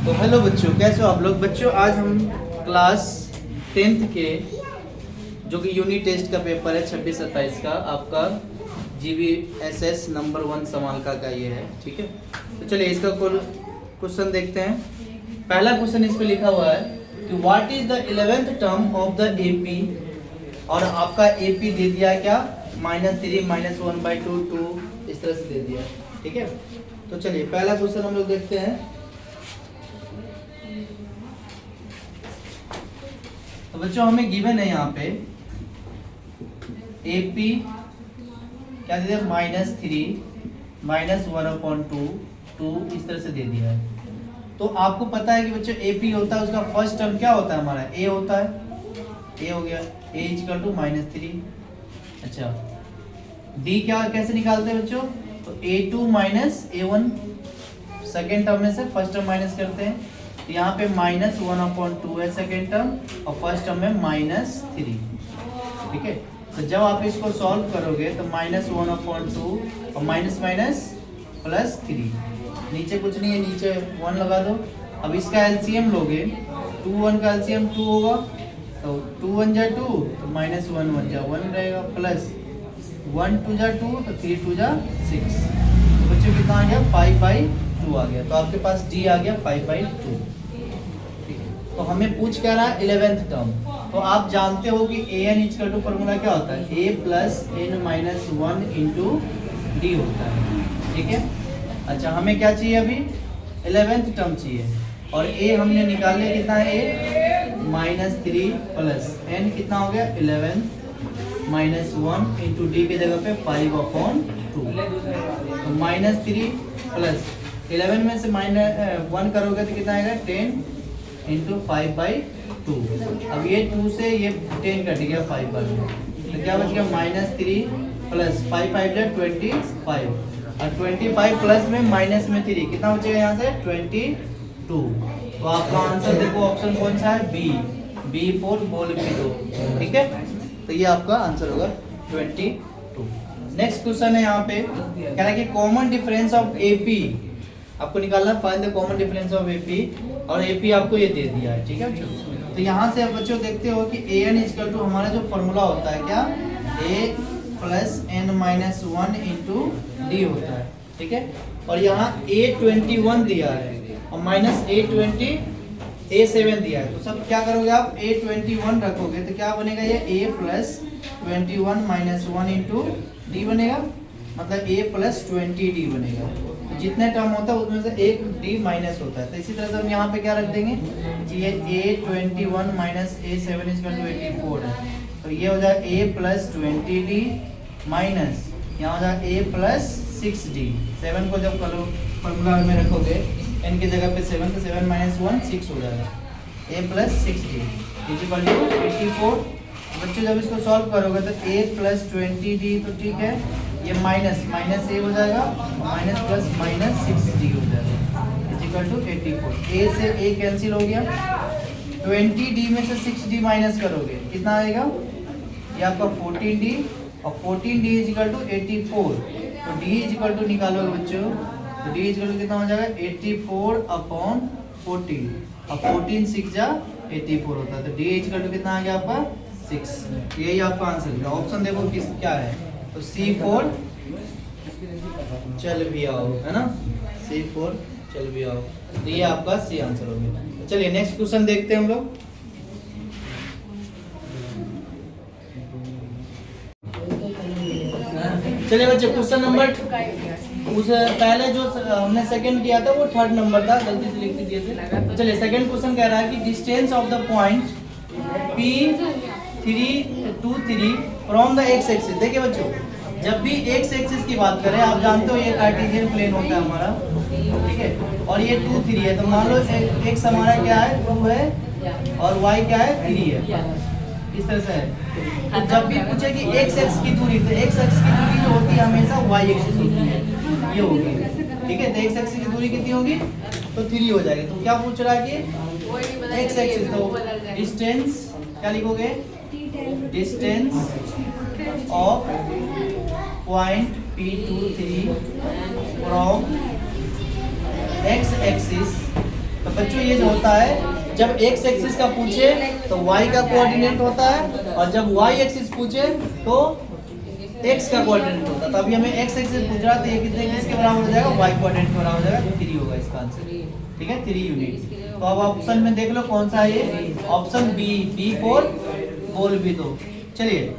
तो हेलो बच्चों, कैसे हो आप लोग। बच्चों आज हम क्लास 10th के जो कि यूनिट टेस्ट का पेपर है 26-27 का आपका GBSS नंबर 1 समालका का ये है, ठीक है। तो चलिए इसका क्वेश्चन देखते हैं। पहला क्वेश्चन इस पे लिखा हुआ है कि what is the 11th term of the AP, और आपका AP दे दिया है क्या -3 -1/2 2 इस तरह से दे दिया है, ठीक है। तो चलिए पहला क्वेश्चन हम लोग देखते हैं। तो बच्चों हमें गिवन है यहाँ पे AP क्या दे दिया -3 -1/2 2 इस तरह से दे दिया है। तो आपको पता है कि बच्चों AP होता है उसका फर्स्ट टर्म क्या होता है हमारा A होता है, A हो गया A = -3। अच्छा D क्या कैसे निकालते हैं बच्चों, तो A2 - A1 सेकेंड टर्म में से फर्स्ट टर्म माइनस करते हैं। तो यहाँ पे -1/2 है सेकेंड टर्म और फर्स्ट टर्म में -3, ठीक है। तो जब आप इसको सॉल्व करोगे तो -1/2 और माइनस माइनस +3, नीचे कुछ नहीं है, नीचे 1 लगा दो। अब इसका एलसीएम लोगे, 2 1 का एलसीएम 2 होगा, तो 2 1 जा 2 तो -1 1 जा 1 रहेगा, प्लस 1 2 जा 2 तो 3 2 जा 6। तो बच्चों कितना आ गया 5/2 आ गया। तो आपके पास D आ गया 5/2। तो हमें पूछ क्या रहा है 11th टर्म। तो आप जानते हो कि AN = फॉर्मूला क्या होता है A + n - 1 × D होता है, ठीक है। अच्छा हमें क्या चाहिए अभी 11th टर्म चाहिए, और A हमने निकाल लिया कितना है A -3 प्लस n कितना हो गया 11 -1 × D की जगह पे 5/2। तो -3 प्लस 11 में से -1 करोगे तो कितना आएगा 10 × 5/2। अब ये 2 से ये 10 कट गया 5/2, तो क्या बच गया -3 प्लस 5 5 जा 25, और 25 प्लस में माइनस में 3 कितना बचेगा यहाँ से 22। तो आपका आंसर देखो ऑप्शन कौन सा है B4 बोल भी 2, ठीक है। तो ये आपका आंसर होगा 22। नेक्स्ट क्वेश्चन है यहाँ पे कह रहा है कि कॉमन डिफरेंस ऑफ AP आपको निकालना है, find the common difference of AP, और AP आपको ये दे दिया है, ठीक है। तो यहाँ से अब बच्चों देखते हो कि AN = हमारा जो फॉर्मूला होता है क्या A + n - 1 × D होता है, ठीक है। और यहाँ A21 दिया है और -A20 A7 दिया है। तो सब क्या करोगे आप A21 रखोगे तो क्या बनेगा ये A + 21 - 1 × D बनेगा, मतलब A + 20D बनेगा। तो जितने टर्म होता है उसमें से एक D माइनस होता है। तो इसी तरह से हम यहाँ पे क्या रख देंगे कि ये A21 - A7 = 84 है। तो ये हो जाएगा A + 20D माइनस यहाँ हो जाएगा A + 6D। 7 को जब फॉर्मूला में रखोगे n की जगह पे 7 तो 7 - 1 6 हो जाएगा A + 6D = 84। बच्चों जब इसको सॉल्व करोगे तो A + 20D तो ठीक है, ये माइनस A हो जाएगा, माइनस प्लस -6D हो जाएगा = 84। A से A कैंसिल हो गया, 20D में से 6D माइनस करोगे कितना आएगा, ये आपका 14D, और 14D = 84। तो D = निकालोगे बच्चों, तो D = कितना हो जाएगा 84/14, और 14 6 जा 84 होता है। तो D = कितना आ गया आपका 6। यही आपका आंसर है। ऑप्शन देखो किस क्या है, तो C4 चल भी आओ, है ना, C4 चल भी आओ। तो ये आपका C आंसर हो गया। चलिए नेक्स्ट क्वेश्चन देखते हैं हम लोग। चलिए बच्चे क्वेश्चन नंबर उस पहले जो हमने सेकंड किया था वो थर्ड नंबर था, गलती से लिख दिए थे। तो चलिए सेकंड क्वेश्चन कह रहा है कि distance of the point P3 from the x axis. देखिए बच्चों जब भी एक्स एक्सिस की बात करें, आप जानते हो ये कार्टेशियन प्लेन होता है हमारा, ठीक है, और ये 2 3 है। तो मान लो एक्स हमारा क्या है 2 है और वाई क्या है 3 है, इस तरह से है। तो जब भी पूछे कि एक्स एक्स की दूरी, तो एक्स एक्स की दूरी जो होती है हमेशा वाई एक्सिस होती है, ये होगी, ठीक है। तो एक्स एक्सिस की दूरी कितनी होगी, तो 3 हो जाएगी। तो क्या पूछ रहा है कि एक्स एक्सिस, तो डिस्टेंस क्या लिखोगे, distance of point P23 from x axis तो बच्चों ये जो होता है जब एक्स एक्सिस का पूछे तो वाई का कोऑर्डिनेट होता है, और जब वाई एक्सिस पूछे तो एक्स का कोऑर्डिनेट होता है। तो अभी हमें एक्स एक्सिस पूछ रहा है तो ये कितने किसके बराबर हो जाएगा, वाई कोऑर्डिनेट के बराबर हो जाएगा, 3 होगा इसका आंसर। ठीक है, 3 यूनिट। तो अब ऑप्शन में देख लो कौन सा है ये, ऑप्शन बी, B4 होल भी दो। चलिए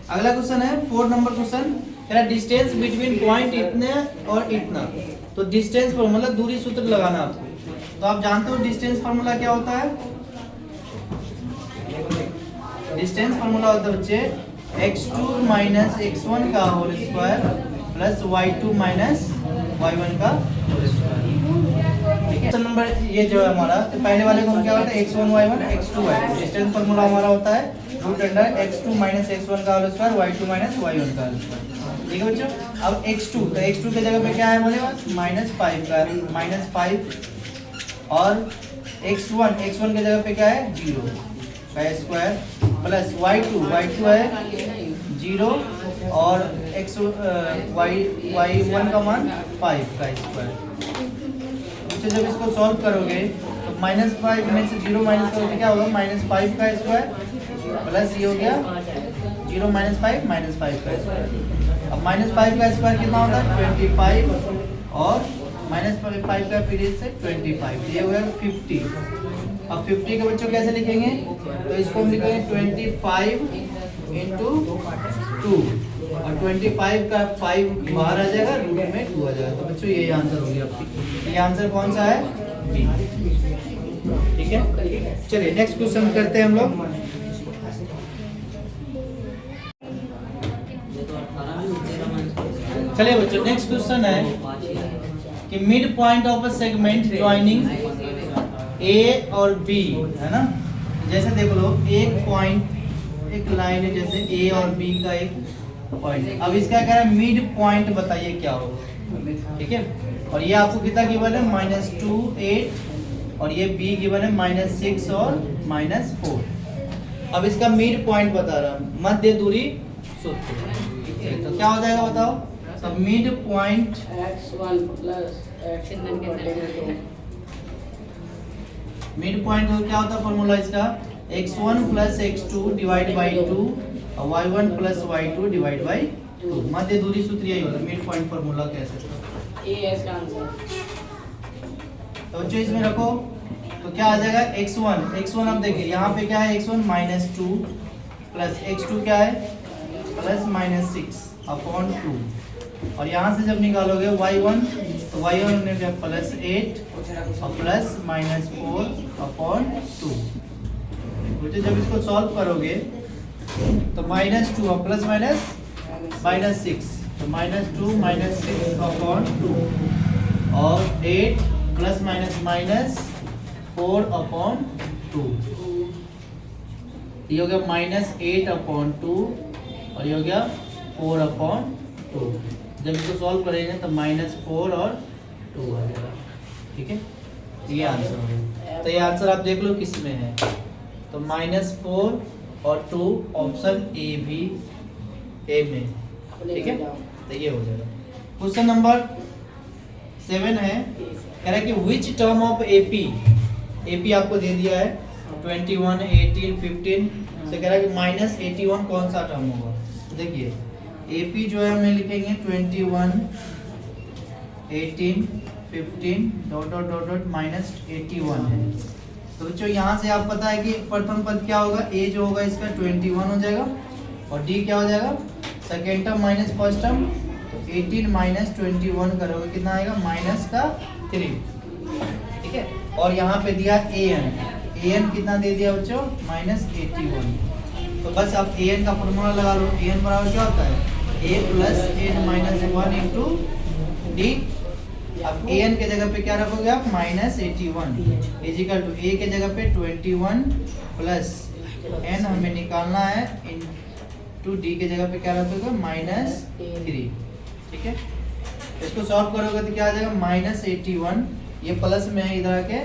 अगला क्वेश्चन है 4 नंबर क्वेश्चन, कह रहा डिस्टेंस बिटवीन पॉइंट इतने और इतना। तो डिस्टेंस फॉर्मूला, दूरी सूत्र लगाना आपको। तो आप जानते हो डिस्टेंस फार्मूला क्या होता है, डिस्टेंस फार्मूला होता है बच्चे x2 माइनस x1 का whole square plus y2 minus y1 का होल स्क्वायर। ठीक है, नंबर ये जो है हमारा, तो पहले वाले को क्या होता है x1 y1 x2 y2। Distance formula हमारा होता है root under x2 minus x1 का whole square y2 minus y1 का होल स्क्वायर। ठीक है बच्चों, अब x2, तो x2 के जगह पे क्या है हमारे पास -5 का, -5, और x1 के जगह पे क्या है 0 का स्क्वायर प्लस y2 है 0 और y1 का मान 5 का स्क्वायर। तो जब इसको सॉल्व करोगे तो -5 में से 0 माइनस करोगे क्या होगा, -5 का स्क्वायर प्लस ये हो गया 0 - 5 -5 का स्क्वायर। अब -5 का स्क्वायर कितना होता है 25, और -5 का पीरियड से 25, ये हो गया 50। अब 50 के बच्चों कैसे लिखेंगे, तो इसको हम लिखेंगे 25 इंटू 2, और 25 का 5 बाहर आ जाएगा, रूट में 2 आ जाएगा। तो बच्चों ये आंसर हो गया आपकी। ये आंसर कौन सा है, बी। ठीक है, चलिए नेक्स्ट क्वेश्चन करते हैं हम लोग। चलिए बच्चों नेक्स्ट क्वेश्चन है कि mid point of a segment joining A और बी, है ना। जैसे देख लो एक पॉइंट, एक लाइन है जैसे ए और बी का एक पॉइंट। अब इसका क्या है मिड पॉइंट, बताइए क्या होगा। ठीक है, और ये आपको कितना गिवन है -2 8, और ये बी गिवन है -6 और -4। अब इसका मिड पॉइंट बता रहा हूं, मध्य दूरी सूत्र। तो क्या हो जाएगा बताओ, सब mid point x1 plus mid point क्या होता है फॉर्मूला इसका, x1 plus x2 divide by 2 और y1 plus y2 divide by 2। मध्य दूरी सूत्र यही होता है, मिड पॉइंट फॉर्मूला कैसे। ये इसका आंसर। तो बच्चों इसमें रखो तो क्या आ जाएगा x1 अब देखिए यहाँ पे क्या है x1 -2 प्लस x2 क्या है +-6 अपॉन 2, और यहाँ से जब निकालोगे y1 तो y1 ने क्या +8 और +-4 अपॉन 2। बच्चों जब इसको सॉल्व करोगे तो -2 और प्लस माइनस -6, तो -2 -6 अपॉन 2, और 8 +-4 अपॉन 2, ये हो गया -8 अपॉन 2, और ये हो गया 4 अपॉन 2। जब इसको सॉल्व करेंगे तो -4 और 2 आ जाएगा। ठीक है, ये आंसर हो गया। तो ये आंसर आप देख लो किस में है, तो -4 और 2 ऑप्शन ए भी ए में। ठीक है, तो ये हो जाएगा। क्वेश्चन नंबर 7 है, कह रहा है कि विच टर्म ऑफ एपी आपको दे दिया है 21 18 15 से, कह रहा है कि -81 कौन सा टर्म होगा। देखिए एपी जो है हमें लिखेंगे 21 18 15 ... -81 है। तो बच्चों यहाँ से आप पता है कि प्रथम पद क्या होगा, ए जो होगा इसका 21 हो जाएगा, और डी क्या हो जाएगा second term minus first term, तो 18 - 21 करोगे कितना आएगा -3। ठीक है, और यहाँ पे दिया an कितना दे दिया बच्चों -81। तो बस आप an का फॉर्मूला लगा लो, an बराबर क्या होता है a + n - 1 इंटू डी। अब an के जगह पे क्या रखोगे आप -81 इजिकल टू a के जगह पे 21 प्लस n हमें निकालना है इंटू डी के जगह पे क्या रखोगे -3। ठीक है, इसको सॉल्व करोगे तो क्या आ जाएगा -81, ये प्लस में है इधर आके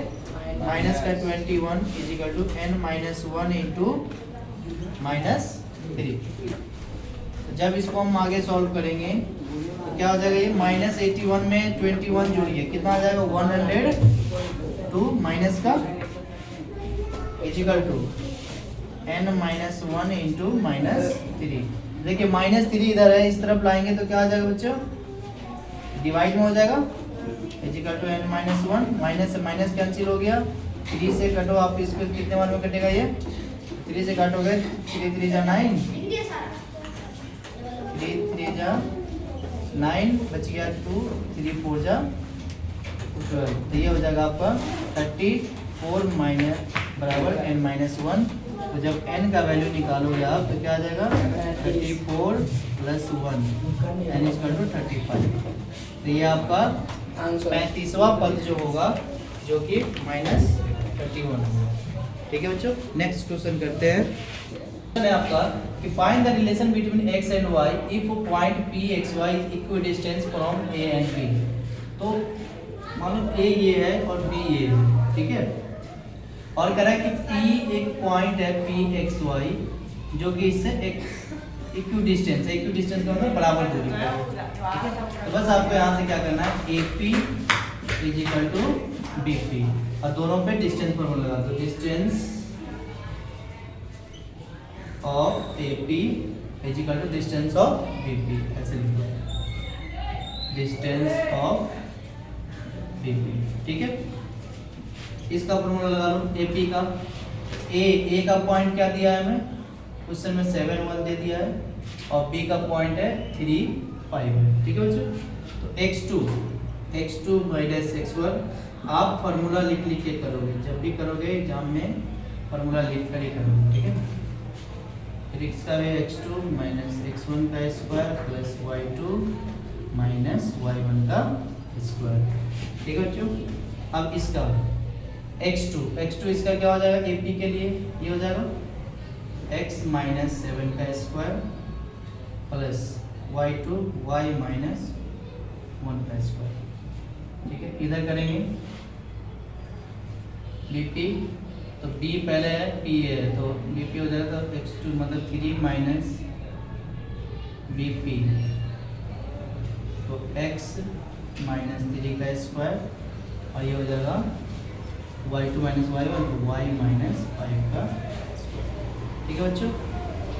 माइनस का 21 इजिकल टू n - 1 इंटू -3। जब इसको हम आगे सॉल्व करेंगे तो क्या हो जाएगा, ये -81 में 21 जोड़िए कितना आ जाएगा 100 टू माइनस का is equal to n minus 1 into minus 3। देखिए माइनस 3 इधर है, इस तरफ लाएंगे तो क्या आ जाएगा बच्चों, डिवाइड में हो जाएगा, is equal to n minus 1, minus से माइनस कैंसिल हो गया, 3 से कटो आप इसको, कितने बार में कटेगा ये, 3 से काटोगे 3 3 जा 9, 3 3 जा 9, बच गया 2, 3 4 जा 12। तो ये हो जाएगा आपका 34 माइनस बराबर n माइनस 1। तो जब n का वैल्यू निकालोगे आप तो क्या आ जाएगा 34 प्लस 1 n इक्वल टू 35। तो ये आपका आंसर 35वां पद जो होगा, जो कि माइनस 31 होगा। ठीक है बच्चों, नेक्स्ट क्वेश्चन करते हैं। क्वेश्चन है आपका कि find the relation between x and y if point p x y is equidistance from a and b। तो मान लो a ये है और b ये है, ठीक है, और कह रहा है कि p एक पॉइंट है p x y जो कि इससे एक इक्विडिस्टेंस है, इक्विडिस्टेंस का मतलब बराबर दूरी पर है, ठीक है। तो बस आपको यहाँ से क्या करना है, AP is equal to BP, और दोनों पे डिस्टेंस फॉर्मूला लगा दो, distance of AP is equal to distance of BP, ऐसे लिख दो, डिस्टेंस ऑफ BP, ठीक है। इसका फॉर्मूला लगा लो AP का, A का पॉइंट क्या दिया है हमें, क्वेश्चन में 7 1 दे दिया है, और B का पॉइंट है 3 5 है, ठीक है बच्चों। तो x2 माइनस x1 आप फार्मूला लिख लिख के करोगे, जब भी करोगे एग्जाम में फार्मूला लिख कर ही करोगे, ठीक है। फिर इसका है x2 माइनस x1 का square plus y2 minus y1 का स्क्वायर, ठीक है बच्चों। अब इसका x2 इसका क्या हो जाएगा, AP के लिए ये हो जाएगा x माइनस 7 का square plus y2 y minus 1 का स्क्वायर, ठीक है। इधर करेंगे BP, तो B पहले है P है, तो BP हो जाएगा तो x2 मतलब 3 माइनस BP, तो x माइनस 3 का स्क्वायर, और ये हो जाएगा y2 माइनस y1 तो y माइनस 5 का स्क्वायर, ठीक है बच्चों,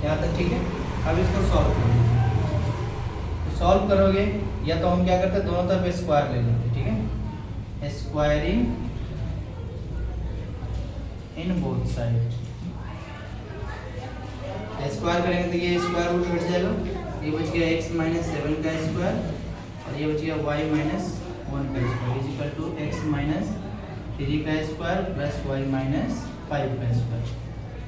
यहाँ तक ठीक है। अब इसको सॉल्व करोगे, तो सॉल्व करोगे या तो हम क्या करते हैं, दोनों तरफ स्क्वायर ले लेते हैं, ठीक है, squaring in both side, square करेंगे तो ये स्क्वायर रूट हट जाएगा, ये बच गया x माइनस 7 का स्क्वायर, और ये बच गया y माइनस 1 का square is equal to x minus 3 का स्क्वायर प्लस y माइनस 5 का स्क्वायर,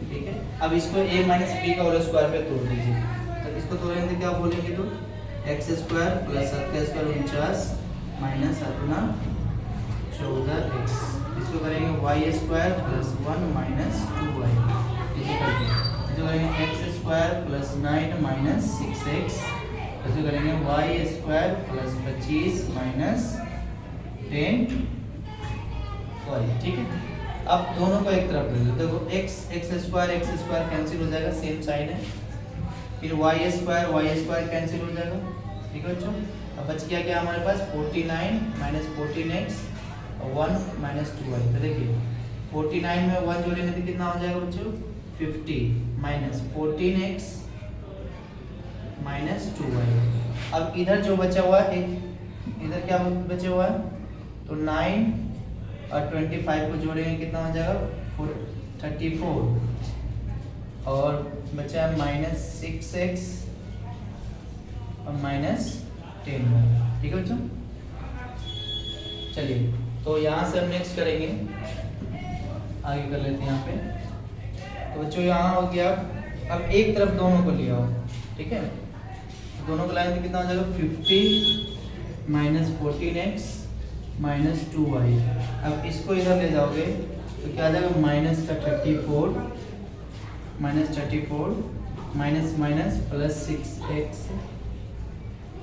ठीक है। अब इसको a माइनस b का होल स्क्वायर पे तोड़ दीजिए, तो इसको तोड़ेंगे तो क्या बोलेंगे, तो x स्क्वायर प्लस 7 का स्क्वायर 49 माइनस अपना 14x, इसको करेंगे y square plus 1 minus 2y इसको करेंगे x square plus 9 minus 6x, इसको करेंगे y square plus 25 minus 10y, ठीक है। अब दोनों को एक तरफ ले लो, देखो x स्क्वायर कैंसिल हो जाएगा, सेम साइड है, फिर y स्क्वायर कैंसिल हो जाएगा, ठीक है बच्चों। अब बच गया क्या हमारे पास 49 माइनस 14x और 1 माइनस 2y, तो देखिए 49 में 1 जोड़ेंगे तो कितना हो जाएगा बच्चों 50 माइनस 14x माइनस 2y। अब इधर जो बचा हुआ है, इधर क्या बचा हुआ है, तो 9 और 25 को जोड़ेंगे कितना हो जाएगा 34, और बचा है माइनस 6x और माइनस 10, ठीक है बच्चों। चलिए तो यहाँ से हम नेक्स्ट करेंगे, आगे कर लेते हैं यहाँ पे। तो बच्चों यहाँ हो गया, अब एक तरफ दोनों को लिया हो, ठीक है, दोनों को लाएंगे तो कितना हो जाएगा 50 माइनस 14x माइनस 2y। अब इसको इधर ले जाओगे तो क्या आ जाएगा माइनस का 34 माइनस माइनस प्लस 6x,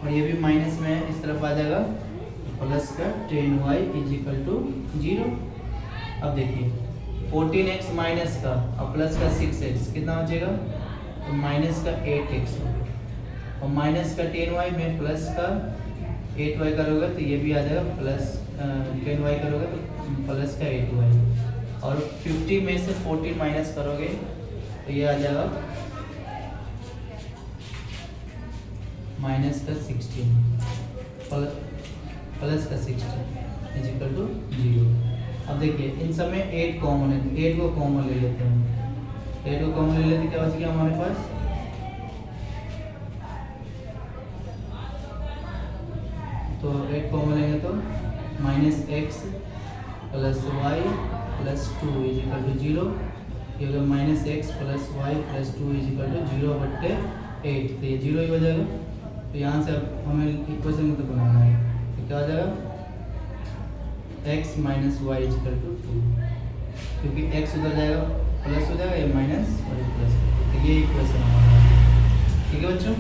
और ये भी माइनस में है, इस तरफ आ जाएगा प्लस का 10y इज इक्वल टू 0। अब देखिए 14x माइनस का और प्लस का 6x कितना हो जाएगा, तो माइनस का 8x, और माइनस का 10y में प्लस का 8y करोगे तो ये भी आ जाएगा प्लस 10y करोगे तो प्लस का 8y, और 50 में से 14 माइनस करोगे तो ये आ जाएगा माइनस का 16 प्लस का 16 इज इक्वल टू 0। अब देखिए इन सब में 8 कॉमन है, 8 को कॉमन ले लेते हैं। 8 को कॉमन ले लेते क्या बच गया हमारे पास, तो 8 कॉमन लेंगे तो minus x plus y plus 2 is equal to 0। ये होगा minus x plus y plus 2 is equal to 0/8, तो ये 0 ही हो जाएगा। तो यहाँ से अब हमें इक्वेशन को बनाना है, तो क्या हो जाएगा x minus y is equal to 2, क्योंकि x उधर जाएगा प्लस हो जाएगा, ये माइनस और ये प्लस, तो ये इक्वेशन हमारा। ठीक है बच्चों।